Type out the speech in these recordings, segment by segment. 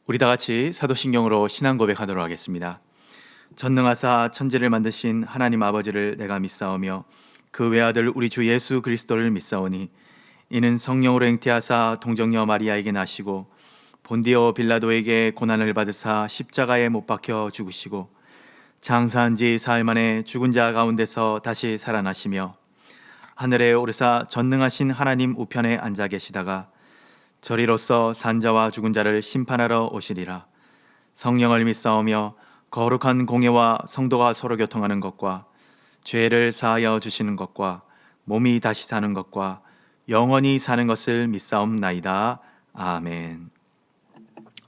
우리 다 같이 사도신경으로 신앙 고백하도록 하겠습니다. 전능하사 천지를 만드신 하나님 아버지를 내가 믿사오며 그 외아들 우리 주 예수 그리스도를 믿사오니 이는 성령으로 잉태하사 동정녀 마리아에게 나시고 본디오 빌라도에게 고난을 받으사 십자가에 못 박혀 죽으시고 장사한 지 사흘 만에 죽은 자 가운데서 다시 살아나시며 하늘에 오르사 전능하신 하나님 우편에 앉아 계시다가 저리로서 산자와 죽은 자를 심판하러 오시리라. 성령을 믿사오며 거룩한 공예와 성도가 서로 교통하는 것과 죄를 사하여 주시는 것과 몸이 다시 사는 것과 영원히 사는 것을 믿사옵나이다. 아멘.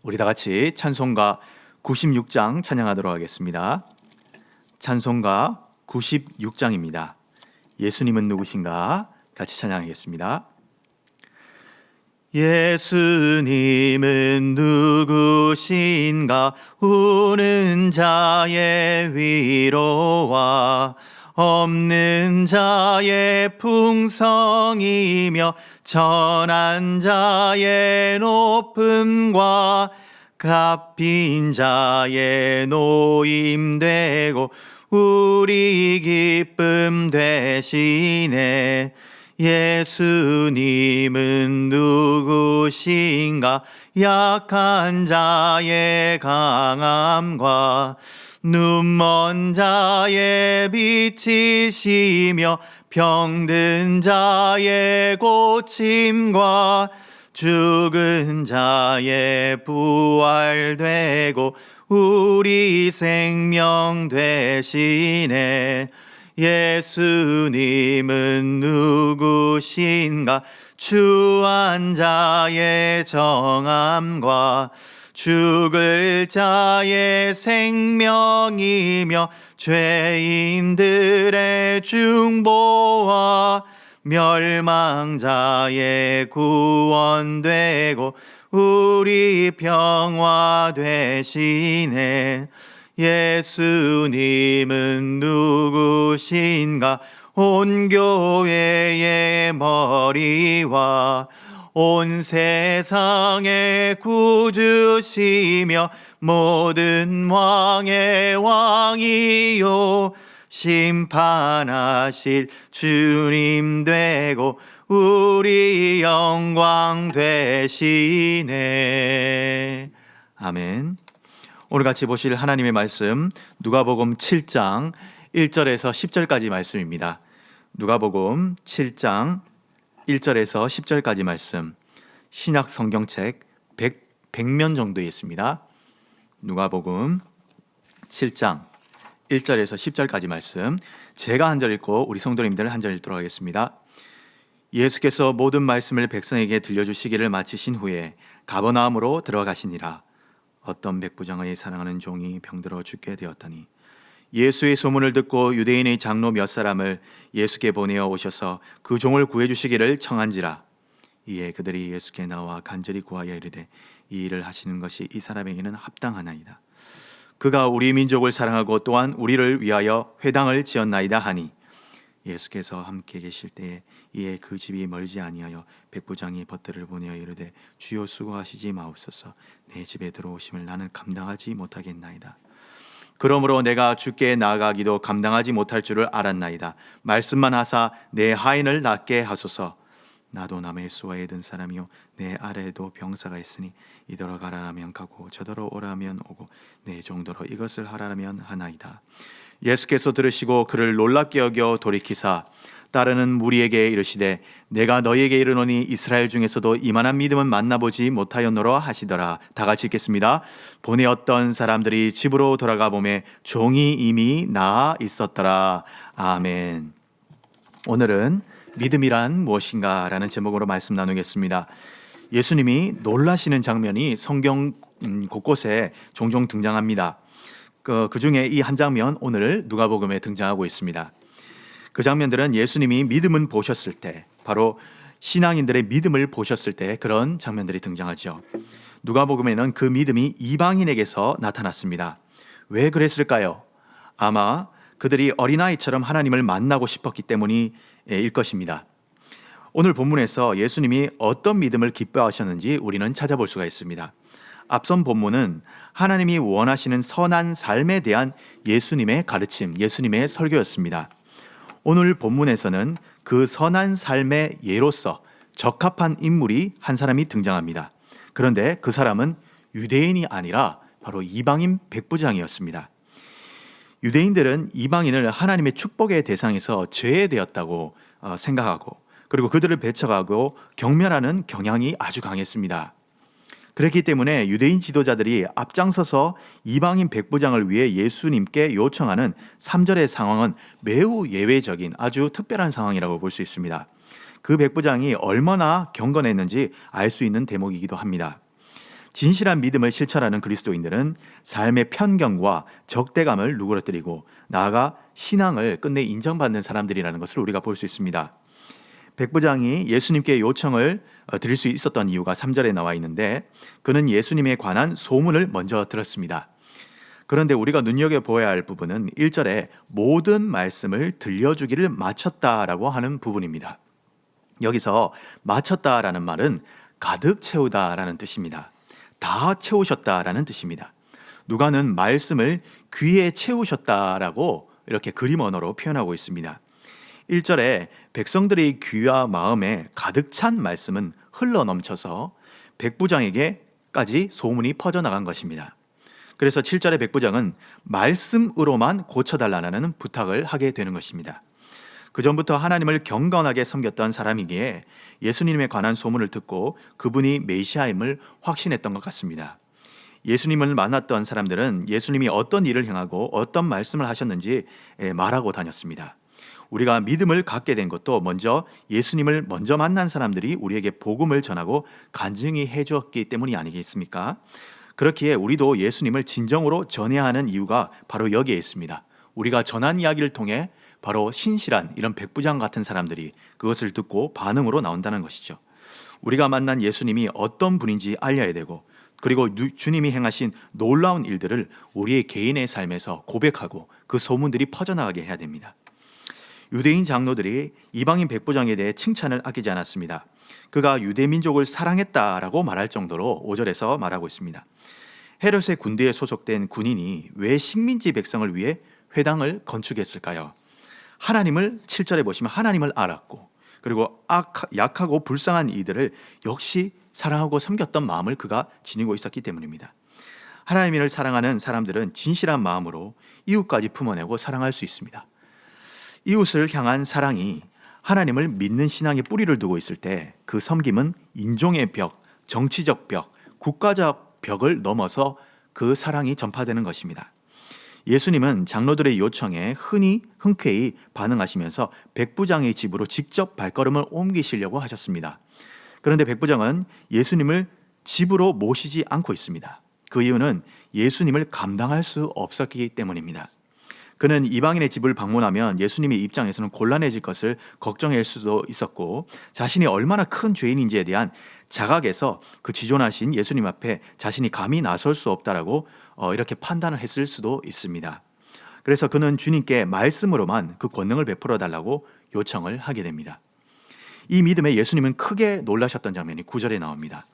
우리 다 같이 찬송가 96장 찬양하도록 하겠습니다. 찬송가 96장입니다. 예수님은 누구신가? 같이 찬양하겠습니다. 예수님은 누구신가? 우는 자의 위로와 없는 자의 풍성이며 천한 자의 높음과 갚인 자의 노임되고 우리 기쁨 되시네. 예수님은 누구신가? 약한 자의 강함과 눈먼 자의 빛이시며 병든 자의 고침과 죽은 자의 부활되고 우리 생명 되시네. 예수님은 누구신가? 추한 자의 정함과 죽을 자의 생명이며 죄인들의 중보와 멸망자의 구원되고 우리 평화 되시네. 예수님은 누구신가? 온 교회의 머리와 온 세상의 구주시며 모든 왕의 왕이요 심판하실 주님 되고 우리 영광 되시네. 아멘. 오늘 같이 보실 하나님의 말씀 누가복음 7장 1절에서 10절까지 말씀입니다. 누가복음 7장 1절에서 10절까지 말씀, 신약 성경책 100면 정도에 있습니다. 누가복음 7장 1절에서 10절까지 말씀, 제가 한 절 읽고 우리 성도님들 한 절 읽도록 하겠습니다. 예수께서 모든 말씀을 백성에게 들려주시기를 마치신 후에 가버나움으로 들어가시니라. 어떤 백부장의 사랑하는 종이 병들어 죽게 되었더니 예수의 소문을 듣고 유대인의 장로 몇 사람을 예수께 보내어 오셔서 그 종을 구해주시기를 청한지라. 이에 그들이 예수께 나와 간절히 구하여 이르되 이 일을 하시는 것이 이 사람에게는 합당하나이다. 그가 우리 민족을 사랑하고 또한 우리를 위하여 회당을 지었나이다 하니 예수께서 함께 계실 때에 이에 그 집이 멀지 아니하여 백부장이 벗들을 보내어 이르되 주여 수고하시지 마옵소서. 내 집에 들어오심을 나는 감당하지 못하겠나이다. 그러므로 내가 주께 나아가기도 감당하지 못할 줄을 알았나이다. 말씀만 하사 내 하인을 낫게 하소서. 나도 남의 수하에 든 사람이요 내 아래에도 병사가 있으니 이더러 가라라면 가고 저더러 오라면 오고 내 정도로 이것을 하라면 하나이다. 예수께서 들으시고 그를 놀랍게 여겨 돌이키사 따르는 무리에게 이르시되 내가 너희에게 이르노니 이스라엘 중에서도 이만한 믿음은 만나보지 못하였노라 하시더라. 다 같이 읽겠습니다. 보내었던 사람들이 집으로 돌아가 보매 종이 이미 나아 있었더라. 아멘. 오늘은 믿음이란 무엇인가 라는 제목으로 말씀 나누겠습니다. 예수님이 놀라시는 장면이 성경 곳곳에 종종 등장합니다. 그 중에 이 한 장면 오늘 누가복음에 등장하고 있습니다. 그 장면들은 예수님이 믿음을 보셨을 때, 바로 신앙인들의 믿음을 보셨을 때 그런 장면들이 등장하죠. 누가복음에는 그 믿음이 이방인에게서 나타났습니다. 왜 그랬을까요? 아마 그들이 어린아이처럼 하나님을 만나고 싶었기 때문일 것입니다. 오늘 본문에서 예수님이 어떤 믿음을 기뻐하셨는지 우리는 찾아볼 수가 있습니다. 앞선 본문은 하나님이 원하시는 선한 삶에 대한 예수님의 가르침, 예수님의 설교였습니다. 오늘 본문에서는 그 선한 삶의 예로서 적합한 인물이 한 사람이 등장합니다. 그런데 그 사람은 유대인이 아니라 바로 이방인 백부장이었습니다. 유대인들은 이방인을 하나님의 축복의 대상에서 제외되었다고 생각하고, 그리고 그들을 배척하고 경멸하는 경향이 아주 강했습니다. 그렇기 때문에 유대인 지도자들이 앞장서서 이방인 백부장을 위해 예수님께 요청하는 3절의 상황은 매우 예외적인 아주 특별한 상황이라고 볼 수 있습니다. 그 백부장이 얼마나 경건했는지 알 수 있는 대목이기도 합니다. 진실한 믿음을 실천하는 그리스도인들은 삶의 편견과 적대감을 누그러뜨리고 나아가 신앙을 끝내 인정받는 사람들이라는 것을 우리가 볼 수 있습니다. 백부장이 예수님께 요청을 드릴 수 있었던 이유가 3절에 나와 있는데, 그는 예수님에 관한 소문을 먼저 들었습니다. 그런데 우리가 눈여겨보아야 할 부분은 1절에 모든 말씀을 들려주기를 마쳤다라고 하는 부분입니다. 여기서 마쳤다라는 말은 가득 채우다라는 뜻입니다. 다 채우셨다라는 뜻입니다. 누가는 말씀을 귀에 채우셨다라고 이렇게 그림 언어로 표현하고 있습니다. 1절에 백성들의 귀와 마음에 가득 찬 말씀은 흘러넘쳐서 백부장에게까지 소문이 퍼져나간 것입니다. 그래서 7절의 백부장은 말씀으로만 고쳐달라는 부탁을 하게 되는 것입니다. 그 전부터 하나님을 경건하게 섬겼던 사람이기에 예수님에 관한 소문을 듣고 그분이 메시아임을 확신했던 것 같습니다. 예수님을 만났던 사람들은 예수님이 어떤 일을 행하고 어떤 말씀을 하셨는지 말하고 다녔습니다. 우리가 믿음을 갖게 된 것도 먼저 예수님을 먼저 만난 사람들이 우리에게 복음을 전하고 간증히 해주었기 때문이 아니겠습니까? 그렇기에 우리도 예수님을 진정으로 전해야 하는 이유가 바로 여기에 있습니다. 우리가 전한 이야기를 통해 바로 신실한 이런 백부장 같은 사람들이 그것을 듣고 반응으로 나온다는 것이죠. 우리가 만난 예수님이 어떤 분인지 알려야 되고, 그리고 주님이 행하신 놀라운 일들을 우리의 개인의 삶에서 고백하고 그 소문들이 퍼져나가게 해야 됩니다. 유대인 장로들이 이방인 백부장에 대해 칭찬을 아끼지 않았습니다. 그가 유대 민족을 사랑했다라고 말할 정도로 5절에서 말하고 있습니다. 헤롯의 군대에 소속된 군인이 왜 식민지 백성을 위해 회당을 건축했을까요? 하나님을 7절에 보시면 하나님을 알았고, 그리고 약하고 불쌍한 이들을 역시 사랑하고 섬겼던 마음을 그가 지니고 있었기 때문입니다. 하나님을 사랑하는 사람들은 진실한 마음으로 이웃까지 품어내고 사랑할 수 있습니다. 이웃을 향한 사랑이 하나님을 믿는 신앙의 뿌리를 두고 있을 때 그 섬김은 인종의 벽, 정치적 벽, 국가적 벽을 넘어서 그 사랑이 전파되는 것입니다. 예수님은 장로들의 요청에 흔쾌히 반응하시면서 백부장의 집으로 직접 발걸음을 옮기시려고 하셨습니다. 그런데 백부장은 예수님을 집으로 모시지 않고 있습니다. 그 이유는 예수님을 감당할 수 없었기 때문입니다. 그는 이방인의 집을 방문하면 예수님의 입장에서는 곤란해질 것을 걱정할 수도 있었고, 자신이 얼마나 큰 죄인인지에 대한 자각에서 그 지존하신 예수님 앞에 자신이 감히 나설 수 없다라고 이렇게 판단을 했을 수도 있습니다. 그래서 그는 주님께 말씀으로만 그 권능을 베풀어 달라고 요청을 하게 됩니다. 이 믿음에 예수님은 크게 놀라셨던 장면이 9절에 나옵니다.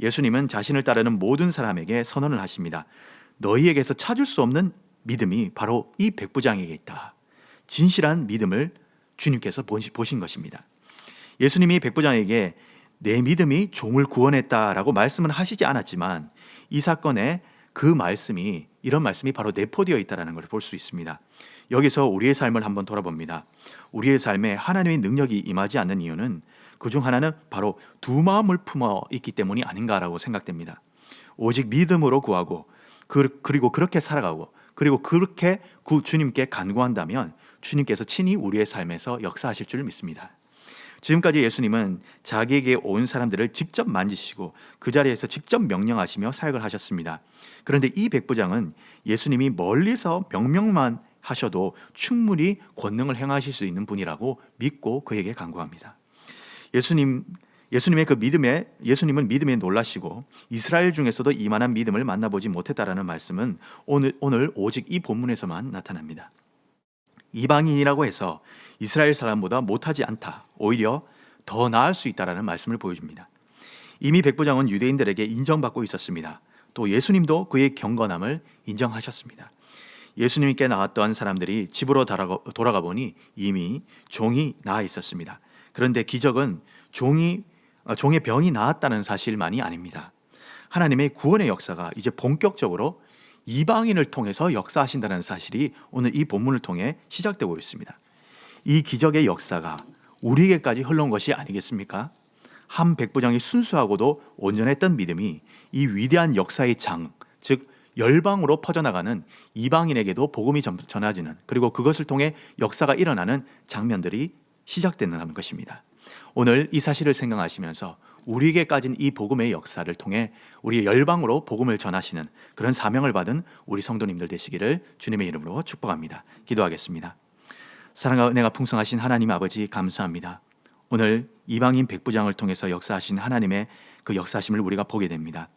예수님은 자신을 따르는 모든 사람에게 선언을 하십니다. 너희에게서 찾을 수 없는 믿음이 바로 이 백부장에게 있다. 진실한 믿음을 주님께서 보신 것입니다. 예수님이 백부장에게 내 믿음이 종을 구원했다라고 말씀은 하시지 않았지만, 이 사건에 그 말씀이, 이런 말씀이 바로 내포되어 있다는 걸 볼 수 있습니다. 여기서 우리의 삶을 한번 돌아봅니다. 우리의 삶에 하나님의 능력이 임하지 않는 이유는 그중 하나는 바로 두 마음을 품어 있기 때문이 아닌가라고 생각됩니다. 오직 믿음으로 구하고 그리고 그렇게 살아가고, 그리고 그렇게 주님께 간구한다면 주님께서 친히 우리의 삶에서 역사하실 줄 믿습니다. 지금까지 예수님은 자기에게 온 사람들을 직접 만지시고 그 자리에서 직접 명령하시며 사역을 하셨습니다. 그런데 이 백부장은 예수님이 멀리서 명령만 하셔도 충분히 권능을 행하실 수 있는 분이라고 믿고 그에게 간구합니다. 예수님의 그 예수님은 믿음에 놀라시고 이스라엘 중에서도 이만한 믿음을 만나보지 못했다라는 말씀은 오늘 오직 이 본문에서만 나타납니다. 이방인이라고 해서 이스라엘 사람보다 못하지 않다, 오히려 더 나을 수 있다라는 말씀을 보여줍니다. 이미 백부장은 유대인들에게 인정받고 있었습니다. 또 예수님도 그의 경건함을 인정하셨습니다. 예수님께 나왔던 사람들이 집으로 돌아가 보니 이미 종이 나아 있었습니다. 그런데 기적은 종의 병이 나았다는 사실만이 아닙니다. 하나님의 구원의 역사가 이제 본격적으로 이방인을 통해서 역사하신다는 사실이 오늘 이 본문을 통해 시작되고 있습니다. 이 기적의 역사가 우리에게까지 흘러온 것이 아니겠습니까? 한 백부장이 순수하고도 온전했던 믿음이 이 위대한 역사의 장, 즉 열방으로 퍼져나가는 이방인에게도 복음이 전해지는, 그리고 그것을 통해 역사가 일어나는 장면들이 시작되는 것입니다. 오늘 이 사실을 생각하시면서 우리에게까지는 이 복음의 역사를 통해 우리 열방으로 복음을 전하시는 그런 사명을 받은 우리 성도님들 되시기를 주님의 이름으로 축복합니다. 기도하겠습니다. 사랑과 은혜가 풍성하신 하나님 아버지, 감사합니다. 오늘 이방인 백부장을 통해서 역사하신 하나님의 그 역사하심을 우리가 보게 됩니다.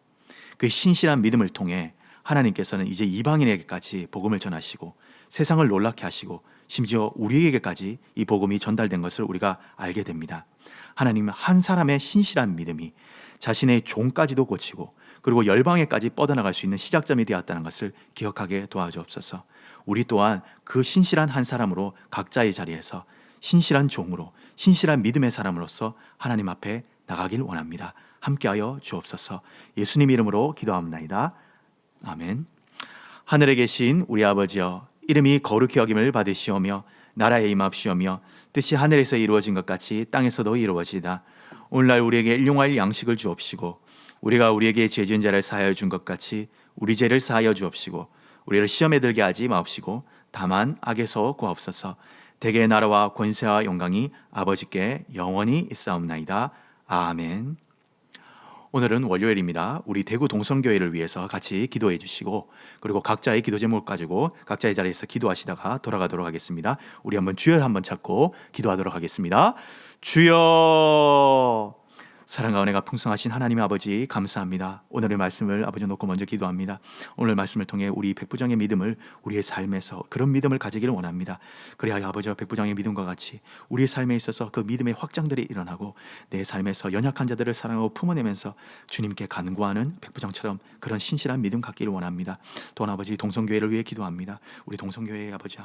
그 신실한 믿음을 통해 하나님께서는 이제 이방인에게까지 복음을 전하시고 세상을 놀랍게 하시고 심지어 우리에게까지 이 복음이 전달된 것을 우리가 알게 됩니다. 하나님, 한 사람의 신실한 믿음이 자신의 종까지도 고치고 그리고 열방에까지 뻗어나갈 수 있는 시작점이 되었다는 것을 기억하게 도와주옵소서. 우리 또한 그 신실한 한 사람으로 각자의 자리에서 신실한 종으로, 신실한 믿음의 사람으로서 하나님 앞에 나가길 원합니다. 함께하여 주옵소서. 예수님 이름으로 기도합니다. 아멘. 하늘에 계신 우리 아버지여, 이름이 거룩히 여김을 받으시오며 나라에 임합시오며 뜻이 하늘에서 이루어진 것 같이 땅에서도 이루어지이다. 오늘날 우리에게 일용할 양식을 주옵시고 우리가 우리에게 죄 지은 자를 사하여 준 것 같이 우리 죄를 사하여 주옵시고 우리를 시험에 들게 하지 마옵시고 다만 악에서 구하옵소서. 대개의 나라와 권세와 영광이 아버지께 영원히 있사옵나이다. 아멘. 오늘은 월요일입니다. 우리 대구 동성교회를 위해서 같이 기도해 주시고 그리고 각자의 기도 제목 가지고 각자의 자리에서 기도하시다가 돌아가도록 하겠습니다. 우리 한번 주여 한번 찾고 기도하도록 하겠습니다. 주여. 사랑과 은혜가 풍성하신 하나님 아버지, 감사합니다. 오늘의 말씀을 아버지 놓고 먼저 기도합니다. 오늘 말씀을 통해 우리 백부장의 믿음을 우리의 삶에서 그런 믿음을 가지기를 원합니다. 그래야 아버지와 백부장의 믿음과 같이 우리의 삶에 있어서 그 믿음의 확장들이 일어나고 내 삶에서 연약한 자들을 사랑하고 품어내면서 주님께 간구하는 백부장처럼 그런 신실한 믿음 갖기를 원합니다. 또한 아버지 동성교회를 위해 기도합니다. 우리 동성교회의 아버지